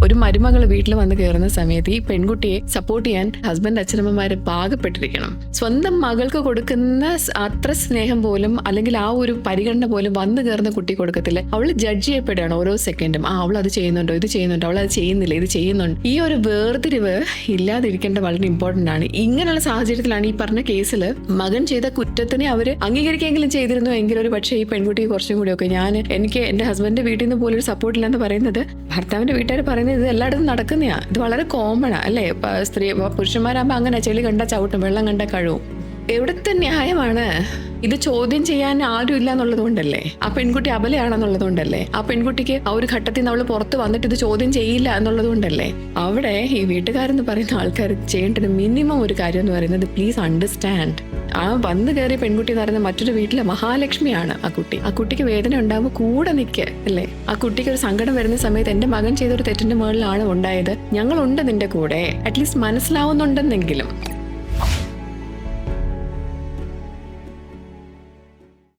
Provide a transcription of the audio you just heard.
ഒരു മരുമകൾ വീട്ടിൽ വന്ന് കയറുന്ന സമയത്ത് ഈ പെൺകുട്ടിയെ സപ്പോർട്ട് ചെയ്യാൻ ഹസ്ബൻഡ് അച്ഛനമ്മമാര് പാകപ്പെട്ടിരിക്കണം. സ്വന്തം മകൾക്ക് കൊടുക്കുന്ന അത്ര സ്നേഹം പോലും അല്ലെങ്കിൽ ആ ഒരു പരിഗണന പോലും വന്നു കയറുന്ന കുട്ടി കൊടുക്കത്തില്ല. അവൾ ജഡ്ജ് ചെയ്യപ്പെടുകയാണ് ഓരോ സെക്കൻഡും. അവൾ അത് ചെയ്യുന്നുണ്ടോ, ഇത് ചെയ്യുന്നുണ്ടോ, അവൾ അത് ചെയ്യുന്നില്ല, ഇത് ചെയ്യുന്നുണ്ട്. ഈ ഒരു വേർതിരിവ് ഇല്ലാതിരിക്കേണ്ട വളരെ ഇമ്പോർട്ടന്റ് ആണ്. ഇങ്ങനെയുള്ള സാഹചര്യത്തിലാണ് ഈ പറഞ്ഞ കേസിൽ മകൻ ചെയ്ത കുറ്റത്തിനെ അവർ അംഗീകരിക്കെങ്കിലും ചെയ്തിരുന്നു എങ്കിൽ ഒരു പക്ഷേ ഈ പെൺകുട്ടി കുറച്ചും കൂടി ഒക്കെ എനിക്ക് എന്റെ ഹസ്ബൻഡിന്റെ വീട്ടിൽ നിന്ന് പോലും ഒരു സപ്പോർട്ട് ഇല്ലെന്ന് പറയുന്നത് ഭർത്താവിന്റെ വീട്ടുകാർ പറയുന്നത് ഇത് എല്ലായിടത്തും നടക്കുന്നതാ. ഇത് വളരെ കോമണാ അല്ലേ? പുരുഷന്മാരാകുമ്പോൾ അങ്ങനെ ചെളി കണ്ട ചവിട്ടും, വെള്ളം കണ്ട കഴിവും. എവിടുത്തെ ന്യായമാണ് ഇത്? ചോദ്യം ചെയ്യാൻ ആരും ഇല്ല എന്നുള്ളത് കൊണ്ടല്ലേ? ആ പെൺകുട്ടി അബലയാണെന്നുള്ളത് കൊണ്ടല്ലേ? ആ പെൺകുട്ടിക്ക് ആ ഒരു ഘട്ടത്തിൽ നിന്ന് അവൾ പുറത്ത് വന്നിട്ട് ഇത് ചോദ്യം ചെയ്യില്ല എന്നുള്ളത് കൊണ്ടല്ലേ? അവിടെ ഈ വീട്ടുകാരെന്ന് പറയുന്ന ആൾക്കാർ ചെയ്യേണ്ട മിനിമം ഒരു കാര്യം എന്ന് പറയുന്നത് പ്ലീസ് അണ്ടർസ്റ്റാൻഡ്. ആ വന്നു കയറിയ പെൺകുട്ടി എന്ന് പറയുന്നത് മറ്റൊരു വീട്ടിലെ മഹാലക്ഷ്മിയാണ്. ആ കുട്ടിക്ക് വേദന ഉണ്ടാകുമ്പോൾ കൂടെ നിൽക്കുക അല്ലേ? ആ കുട്ടിക്ക് ഒരു സങ്കടം വരുന്ന സമയത്ത് എന്റെ മകൻ ചെയ്തൊരു തെറ്റിന്റെ മുകളിലാണ് ഉണ്ടായത്, ഞങ്ങളുണ്ട് നിന്റെ കൂടെ, അറ്റ്ലീസ്റ്റ് മനസ്സിലാവുന്നുണ്ടെന്നെങ്കിലും